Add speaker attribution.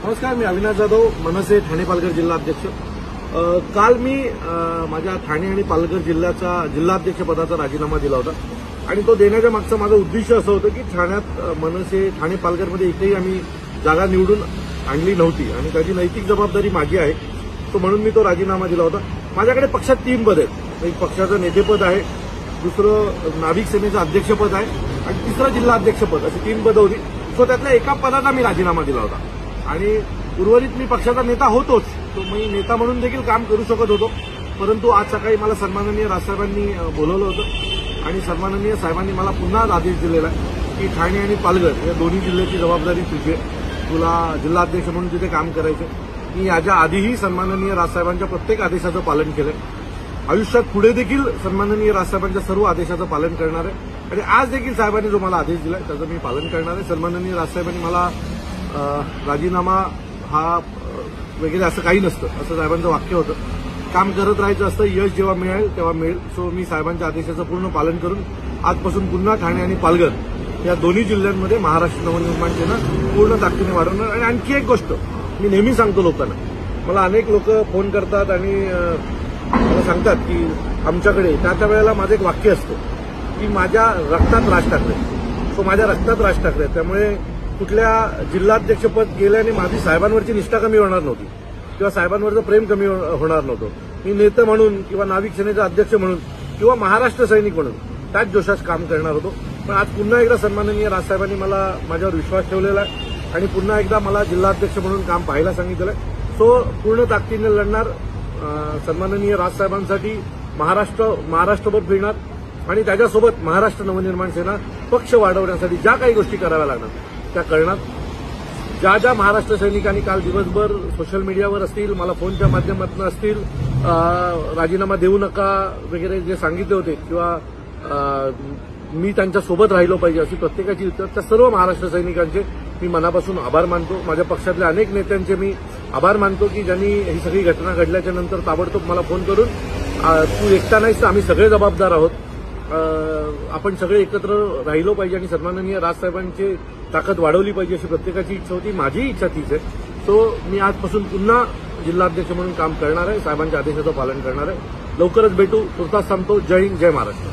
Speaker 1: नमस्कार, मी अविनाश जाधव, मनसे ठाणे पालघर जिल्हाध्यक्ष। काल मी माझ्या ठाणे आणि पालघर जिल्हाध्यक्ष पदाचा राजीनामा दिला होता आणि तो देण्याच्या मागचं माझं उद्दिष्ट असं होतं की ठाण्यात मनसे ठाणे पालघरमध्ये एकही आम्ही जागा निवडून आणली नव्हती आणि त्याची नैतिक जबाबदारी माझी आहे, तो म्हणून मी तो राजीनामा दिला होता। माझ्याकडे पक्षात 3 पद आहेत। एक पक्षाचं नेतेपद आहे, दुसरं नाविक सेनेचं अध्यक्षपद आहे आणि तिसरं जिल्हाध्यक्षपद, अशी 3 पदं होती। सो त्यातल्या एका पदाचा मी राजीनामा दिला होता आणि उर्वरित मी पक्षाचा नेता होतोच, तो मी नेता म्हणून देखील काम करू शकत होतो। परंतु आज सकाळी मला सन्माननीय राजसाहेबांनी बोलवलं होतं आणि सन्माननीय साहेबांनी मला पुन्हा आदेश दिलेला आहे की ठाणे आणि पालघर या दोन्ही जिल्ह्याची जबाबदारी तुझी आहे, तुला जिल्हाध्यक्ष म्हणून तिथे काम करायचं। मी याच्या आधीही सन्माननीय राजसाहेबांच्या प्रत्येक आदेशाचं पालन केलं, आयुष्यात पुढे देखील सन्माननीय राजसाहेबांच्या सर्व आदेशाचं पालन करणार आहे आणि आज देखील साहेबांनी जो मला आदेश दिला त्याचं मी पालन करणार आहे। सन्माननीय राजसाहेबांनी मला राजीनामा हा वगैरे असं काही नसतं, असं साहेबांचं वाक्य होतं। काम करत राहायचं असतं, यश जेव्हा मिळेल तेव्हा मिळेल। सो मी साहेबांच्या आदेशाचं पूर्ण पालन करून आजपासून पुन्हा ठाणे आणि पालघर या दोन्ही जिल्ह्यांमध्ये महाराष्ट्र नवनिर्माण सेना पूर्ण ताकदीने वाढवणार। आणि आणखी एक गोष्ट मी नेहमी सांगतो लोकांना, मला अनेक लोक फोन करतात आणि मला सांगतात की आमच्याकडे, त्या वेळेला माझं एक वाक्य असतं की माझ्या रक्तात राज ठाकरे, सो माझ्या रक्तात राज ठाकरे, त्यामुळे कुठल्या जिल्हाध्यक्षपद गेल्याने माझी साहेबांवरची निष्ठा कमी होणार नव्हती किंवा साहेबांवरचं प्रेम कमी होणार नव्हतं। मी नेते म्हणून किंवा नाविक सेनेचा अध्यक्ष म्हणून किंवा महाराष्ट्र सैनिक म्हणून त्याच जोशात काम करणार होतो। पण आज पुन्हा एकदा सन्माननीय राजसाहेबांनी मला माझ्यावर विश्वास ठेवलेला आहे आणि पुन्हा एकदा मला जिल्हाध्यक्ष म्हणून काम पाहायला सांगितलं आहे। सो पूर्ण ताकदीने लढणार, सन्माननीय राजसाहेबांसाठी महाराष्ट्रभर फिरणार आणि त्याच्यासोबत महाराष्ट्र नवनिर्माण सेना पक्ष वाढवण्यासाठी ज्या काही गोष्टी कराव्या लागणार त्या करणार। ज्या महाराष्ट्र सैनिकांनी काल दिवसभर सोशल मीडियावर असतील, मला फोनच्या माध्यमातून असतील, राजीनामा देऊ नका वगैरे जे सांगितले होते किंवा मी त्यांच्यासोबत राहिलो पाहिजे अशी प्रत्येकाची, त्या सर्व महाराष्ट्र सैनिकांचे मी मनापासून आभार मानतो। माझ्या पक्षातल्या अनेक नेत्यांचे मी आभार मानतो की ज्यांनी ही सगळी घटना घडल्याच्या नंतर ताबडतोब मला फोन करून तू एकटा नाहीस, आम्ही सगळे जबाबदार आहोत, आपण सगळे एकत्र राहिलो पाहिजे आणि सन्माननीय राजसाहेबांची ताकद वाढवली पाहिजे अशी प्रत्येकाची इच्छा होती, माझी इच्छा तीच आहे। सो मी आजपासून पुन्हा जिल्हाध्यक्ष म्हणून काम करणार आहे, साहेबांच्या आदेशाचं पालन करणार आहे। लवकरच भेटू, तुर्तास थांबतो। जय हिंद, जय महाराष्ट्र।